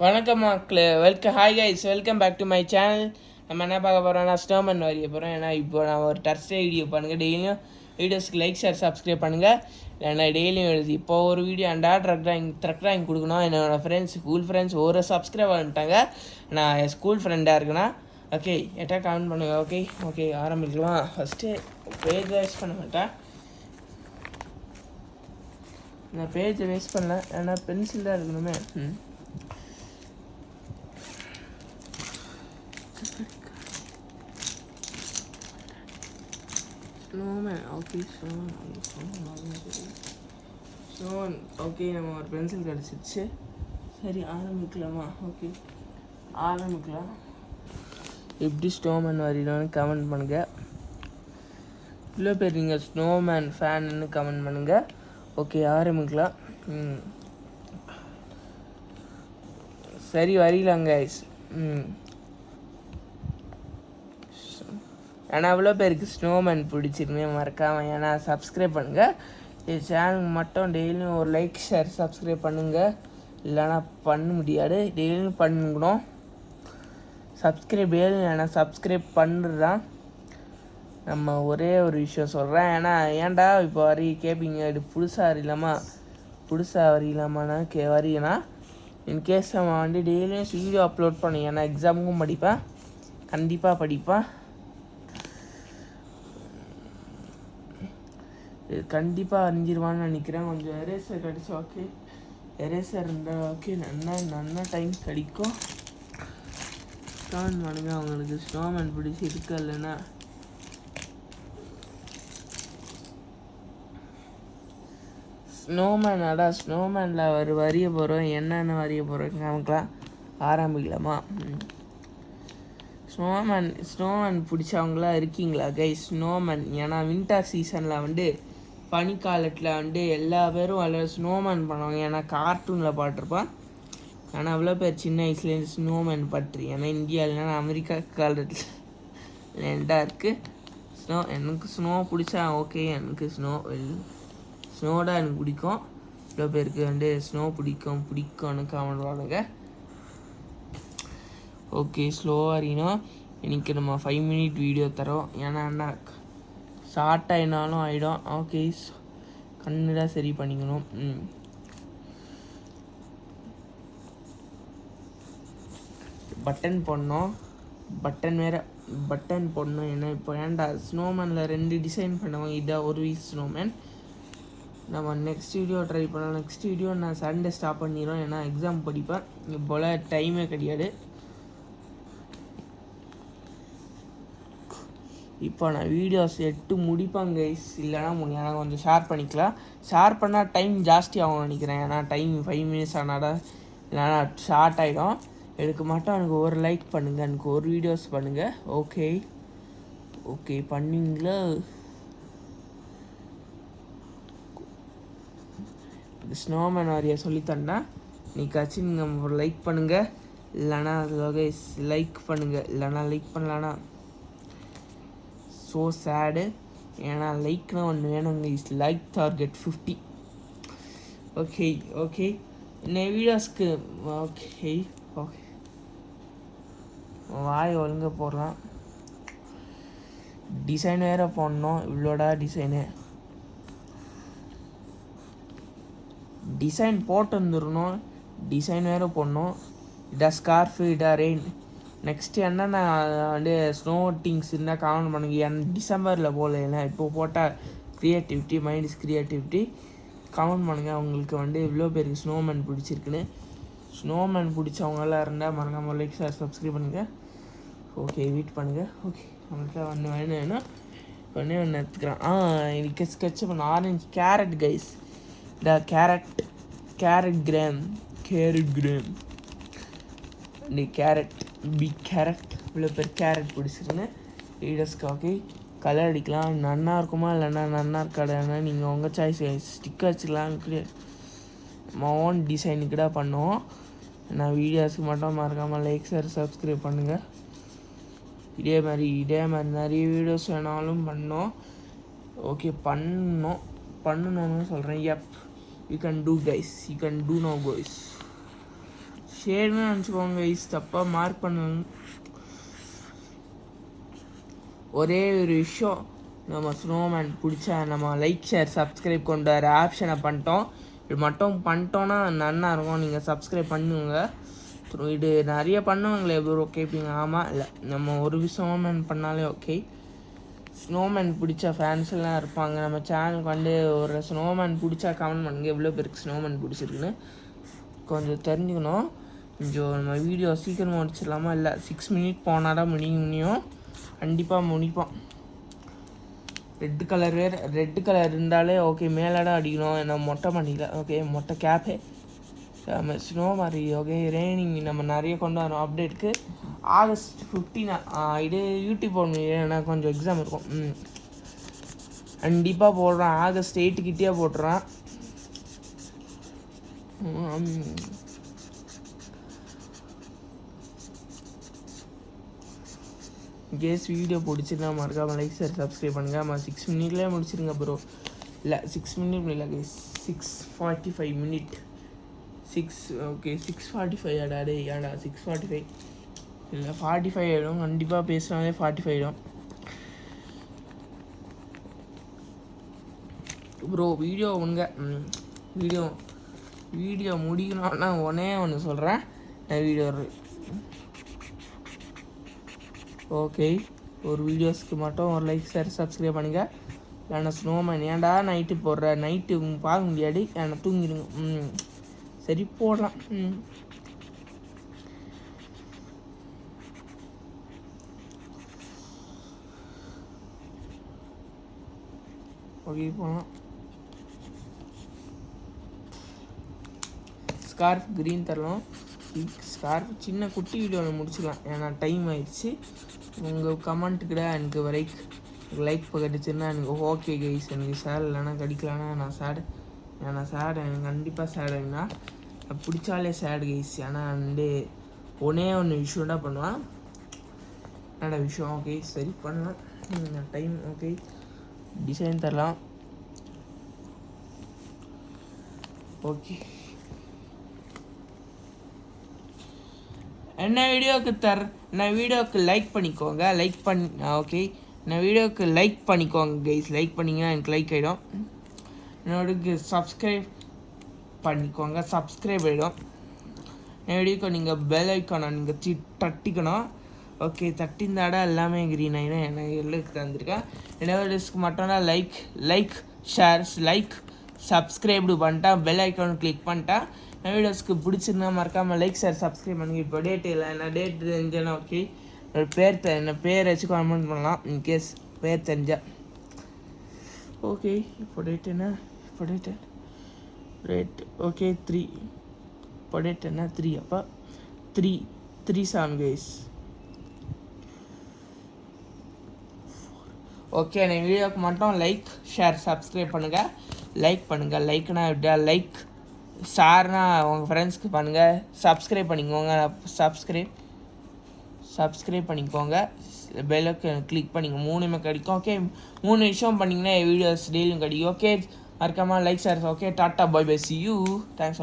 வணக்கம் மக்களே, hi guys, welcome back to my channel. நம்ம என்ன பார்க்க போகிறோம்னா ஸ்டோமன் வரைய போகிறோம். ஏன்னா இப்போ நான் ஒரு டர்ஸ்டே வீடியோ பண்ணுங்கள். டெய்லியும் வீடியோஸ்க்கு லைக் ஷேர் சப்ஸ்கிரைப் பண்ணுங்கள். ஏன்னா டெய்லியும் எழுதி இப்போ ஒரு வீடியோ அண்டா ட்ரக் ட்ராயிங் கொடுக்கணும். என்னோடய ஃப்ரெண்ட்ஸ், ஸ்கூல் ஃப்ரெண்ட்ஸ் ஒரு சப்ஸ்கிரைப் பண்ணிட்டாங்க. நான் என் ஸ்கூல் ஃப்ரெண்டாக இருக்குன்னா ஓகே எட்டா கமெண்ட் பண்ணுங்கள். ஓகே ஆரம்பிக்கலாம். ஃபஸ்ட்டு பேஜ் வேஸ்ட் பண்ண மாட்டேன். நான் பேஜை வேஸ்ட் பண்ணல, ஏன்னா பென்சில் தான் இருக்கணுமே. ஸ்னோமேன் ஓகே நம்ம ஒரு பென்சில் கிடச்சிச்சு. சரி ஆரம்பிக்கலாமா? ஓகே ஆரம்பிக்கலாம். எப்படி ஸ்னோமேன் வரையணும்னு கமெண்ட் பண்ணுங்கள். இவ்வளோ பேர் நீங்கள் ஸ்னோமேன் ஃபேன்னு கமெண்ட் பண்ணுங்கள். ஓகே ஆரம்பிக்கலாம். சரி வரையலாங்க கைஸ். ஏன்னா அவ்வளோ பேருக்கு ஸ்னோமேன் பிடிச்சிருந்தே மறக்காமல் ஏன்னா சப்ஸ்கிரைப் பண்ணுங்கள். இது சேனலுக்கு மட்டும் டெய்லியும் ஒரு லைக் ஷேர் சப்ஸ்கிரைப் பண்ணுங்கள். இல்லைனா பண்ண முடியாது, டெய்லியும் பண்ணணும். சப்ஸ்கிரைப் டெய்லியும் ஏன்னா சப்ஸ்கிரைப் பண்ணுறதான். நம்ம ஒரே ஒரு விஷயம் சொல்கிறேன். ஏன்னா ஏன்டா இப்போ கேட்பீங்க, இது புதுசாக வரையிலாமான்னா வரீங்கன்னா இன்கேஸ் நம்ம டெய்லியும் வீடியோ அப்லோட் பண்ணி ஏன்னா எக்ஸாமுக்கும் படிப்பேன், கண்டிப்பாக படிப்பேன். கண்டிப்பாக அறிஞ்சிருவான்னு நினைக்கிறேன். கொஞ்சம் எரேசர் கிடச்சி ஓகே, எரேசர் இருந்தால் ஓகே, நல்லா டைம் கிடைக்கும். கமெண்ட் பண்ணுங்க அவங்களுக்கு ஸ்னோமேன் பிடிச்சி இருக்கா இல்லைன்னா. ஸ்னோமேனில் வரைய போகிறோம். என்னென்ன வரைய போகிறோம் நமக்குலாம் ஆரம்பிக்கலாமா? ஸ்னோமேன் பிடிச்சவங்களாம் இருக்கீங்களா கைஸ்? ஸ்னோமேன் ஏன்னா வின்டர் சீசனில் பனிக்காலத்தில் எல்லா பேரும் ஸ்னோமேன் பண்ணுவாங்க. ஏன்னா கார்ட்டூனில் பார்த்துருப்பான். ஆனால் அவ்வளோ பேர் சின்ன வயசுலேருந்து ஸ்னோமேன் பற்றி. ஏன்னா இந்தியாவில்னா அமெரிக்கா காலத்தில் ரெண்டாக இருக்குது. எனக்கு ஸ்னோ பிடிச்சா ஓகே, எனக்கு ஸ்னோடாக எனக்கு பிடிக்கும். இவ்வளோ பேருக்கு ஸ்னோ பிடிக்கும்னு கமெண்ட் பண்ணுங்க. ஓகே ஸ்லோவாக இன்றைக்கி நம்ம 5 மினிட் வீடியோ தரோம். ஏன்னா ஷார்ட் ஆகினாலும் ஆகிடும். ஓகே கண்ணுதான் சரி பண்ணிக்கணும். பட்டன் போடணும். பட்டன் போடணும். ஏன்னா இப்போ ஏன்டா ஸ்னோமேனில் 2 டிசைன் பண்ணுவோம். இதான் ஒரு வீக் ஸ்னோமேன். நம்ம நெக்ஸ்ட் வீடியோ ட்ரை பண்ணலாம். நெக்ஸ்ட் வீடியோ நான் சண்டே ஸ்டாப் பண்ணிடுவோம். ஏன்னா எக்ஸாம் படிப்பேன். இப்போல டைமே கிடையாது. இப்போ நான் வீடியோஸ் 8 முடிப்பேன் கைஸ். இல்லைனா எனக்கு கொஞ்சம் ஷேர் பண்ணிக்கலாம். ஷேர் பண்ணால் டைம் ஜாஸ்தி ஆகும் நினைக்கிறேன். ஏன்னா டைம் 5 மினிட்ஸ் ஆனால் இல்லைனா ஷார்ட் ஆகிடும். எனக்கு மட்டும் எனக்கு ஒரு லைக் பண்ணுங்கள், எனக்கு ஒரு வீடியோஸ் பண்ணுங்கள். ஓகே பண்ணிங்களா? ஸ்னோமேன் வரைய சொல்லித்தந்தா நீக்காச்சும் நீங்கள் ஒரு லைக் பண்ணுங்கள். இல்லைனா கைஸ் லைக் பண்ணுங்கள். இல்லைனா லைக் பண்ணலான்னா ஸோ சேடு. ஏன்னா லைக்னா ஒன்று வேணுங்க. Is like target 50. ஓகே இந்த வீடியோஸ்க்கு ஓகே வாய் ஒழுங்காக போடலாம். டிசைன் வேறு போடணும். இவ்வளோடா டிசைன் போட்டு வந்துடணும். டிசைன் வேறு போடணும். இதா ஸ்கார்ஃபு, இதா ரெயின். நெக்ஸ்ட்டு என்னென்ன ஸ்னோ திங்ஸ் இருந்தால் கமெண்ட் பண்ணுங்க. டிசம்பரில் போகல, ஏன்னா இப்போ போட்டால் மைண்ட் இஸ் க்ரியேட்டிவிட்டி. கமெண்ட் பண்ணுங்கள் உங்களுக்கு இவ்வளோ பேருக்கு ஸ்னோமேன் பிடிச்சிருக்குன்னு. ஸ்னோமேன் பிடிச்சவங்களாம் இருந்தால் மறக்காமல் லைக் ஷேர் சப்ஸ்கிரைப் பண்ணுங்கள். ஓகே வெயிட் பண்ணுங்கள். ஓகே நம்மளுக்கு வேணும். ஒன்று எடுத்துக்கிறேன். இதுக்கு ஸ்கெட்ச் பண்ண ஆரஞ்சு கேரட் கைஸ். இந்த கேரட் கிராம் இந்த பிக் கேரட் இவ்வளோ பேர் கேரட் பிடிச்சிருன்னு வீடியோஸ்க்கு. ஓகே கலர் அடிக்கலாம். நன்னா இருக்குமா இல்லைன்னா நன்னா இருக்காதுன்னா நீங்கள் உங்கள் சாய்ஸ். ஸ்டிக்கர் வச்சுக்கலாம். நம்ம ஓன் டிசைனுக்கு தான் பண்ணுவோம். நான் வீடியோஸுக்கு மட்டும் மறக்காமல் லைக் ஷேர் சப்ஸ்கிரைப் பண்ணுங்கள். இதே மாதிரி நிறைய வீடியோஸ் வேணாலும் பண்ணோம். ஓகே பண்ணணும்னு சொல்கிறேன். You can do guys. You can do no guys. ஷேர்னு நினச்சிக்கோங்க கைஸ், தப்பாக மார்க் பண்ணணும். ஒரே ஒரு விஷயம், நம்ம ஸ்னோமேன் பிடிச்சா நம்ம லைக் ஷேர் சப்ஸ்கிரைப் கொண்டு வர ஆப்ஷனை பண்ணிட்டோம். இது மட்டும் பண்ணிட்டோன்னா நல்லா இருக்கும். நீங்கள் சப்ஸ்கிரைப் பண்ணுங்க. இது நிறைய பண்ணுவாங்களே ப்ரோ கேட்பீங்க. ஆமாம், இல்லை நம்ம ஒரு ஸ்னோமேன் பண்ணாலே ஓகே. ஸ்னோமேன் பிடிச்ச ஃபேன்ஸ் எல்லாம் இருப்பாங்க நம்ம சேனலுக்கு. வந்து ஒரு ஸ்னோமேன் பிடிச்சா கமெண்ட் பண்ணுங்க, எவ்வளோ பேருக்கு ஸ்னோமேன் பிடிச்சிருக்குன்னு கொஞ்சம் தெரிஞ்சுக்கணும். கொஞ்சம் நம்ம வீடியோ சீக்கிரமாக முடிச்சிடலாமா? இல்லை 6 மினிட் போனால் தான் முடியும். கண்டிப்பாக முடிப்போம். ரெட் கலர் இருந்தாலே ஓகே. மேலாடம் அடிக்கணும். நம்ம மொட்டை பண்ணிக்கல ஓகே. மொட்டை கேப்பே நம்ம ஸ்னோ மாதிரி ஓகே. ரெய்னிங் நம்ம நிறைய கொண்டு வரோம் அப்டேட்டுக்கு. ஆகஸ்ட் 15 இது யூடியூப் போடணும், ஏன்னா கொஞ்சம் எக்ஸாம் இருக்கும். கண்டிப்பாக போடுறேன். ஆகஸ்ட் 8 போட்டுறேன். கேஸ் வீடியோ பிடிச்சிருந்தா மறக்காமல் லைக் ஷேர் சப்ஸ்கிரைப் பண்ணுங்கள். ஆமாம் 6 மினிட்லேயே முடிச்சிருங்க ப்ரோ. இல்லை 6 மினிட் இல்லை கேஸ், 6:45 மினிட். 6:45 ஆடாடே ஏடா 6:45 இல்லை 45 ஆகிடும். கண்டிப்பாக பேசுனாலே 45 ஆகிடும் ப்ரோ. வீடியோ ஒன்றுங்க வீடியோ முடிக்கணும்னா ஒன்று சொல்கிறேன். நான் வீடியோ ஓகே, ஒரு வீடியோஸ்க்கு மட்டும் ஒரு லைக் ஷேர் சப்ஸ்கிரைப் பண்ணுங்க. இல்லைன்னா ஸ்னோமேன் ஏன்டா நைட்டு போடுற, நைட்டு பார்க்க முடியாது, ஏன்னா தூங்கிடுங்க. சரி போடலாம். ஓகே போகலாம். ஸ்கார்ஃப் க்ரீன் தரலாம். ஸ்கார்ஃப் சின்ன குட்டி வீடியோவில் முடிச்சுக்கலாம், ஏன்னா டைம் ஆயிடுச்சு. உங்கள் கமெண்ட்டுக்கிட்ட எனக்கு லைக் கிடைச்சிருந்தா எனக்கு ஓகே கைஸ். எனக்கு சேட் இல்லைன்னா கிடைக்கலன்னா நான் சேடு. ஏன்னா சேடு எனக்கு கண்டிப்பாக சேடு ஆகுனா பிடிச்சாலே சேடு கைஸ். ஏன்னா ஒன்று விஷயம் தான் பண்ணுவேன். என்னடா விஷயம்? ஓகே சரி பண்ணலாம். Time okay. டிசைன் தரலாம். ஓகே, என்ன வீடியோவுக்கு லைக் பண்ணிக்கோங்க. ஓகே, நான் வீடியோவுக்கு லைக் பண்ணிக்கோங்க கைஸ். லைக் பண்ணிங்கன்னா எனக்கு லைக் ஆகிடும். என்னோட சப்ஸ்கிரைப் பண்ணிக்கோங்க, சப்ஸ்கிரைப் ஆகிடும். என் வீடியோக்கு நீங்கள் பெல் ஐக்கானை நீங்கள் தட்டிக்கணும். ஓகே, தட்டிந்தாடா எல்லாமே க்ரீன் ஆகிடும். எனக்கு எல்லுக்கு தந்துருக்கேன். என்னோட வீடியோஸ்க்கு மட்டும்தான் லைக் ஷேர்ஸ் சப்ஸ்கிரைப்டு பண்ணிட்டா, பெல் ஐக்கான் கிளிக் பண்ணிட்டா. என் வீடியோஸ்க்கு பிடிச்சிருந்தா மறக்காமல் லைக் ஷேர் சப்ஸ்கிரைப் பண்ணுங்க. இப்போ டேட் இல்லை, என்ன டேட் தெரிஞ்சேன்னா ஓகே. என்ன பேர் வச்சு கமெண்ட் பண்ணலாம் இன்கேஸ் பேர் தெரிஞ்சா. ஓகே, இப்போ டேட் என்ன? Rate okay 3. இப்போ டேட் என்ன? 3. அப்போ 3/7 கைஸ். ஓகே, என் வீடியோக்கு மட்டும் லைக் ஷேர் சப்ஸ்கிரைப் பண்ணுங்கள். லைக்னா விட்டா லைக் ஷேர்னா உங்கள் ஃப்ரெண்ட்ஸ்க்கு பண்ணுங்கள். சப்ஸ்கிரைப் பண்ணிக்கோங்க. பெல்லுக்கு கிளிக் பண்ணிங்க. 3 கிடைக்கும். ஓகே, 3 விஷயம் பண்ணிங்கன்னா வீடியோஸ் டெய்லியும் கிடைக்கும். ஓகே, மறக்காமல் like share. Okay, tata bye bye, see you. Thanks.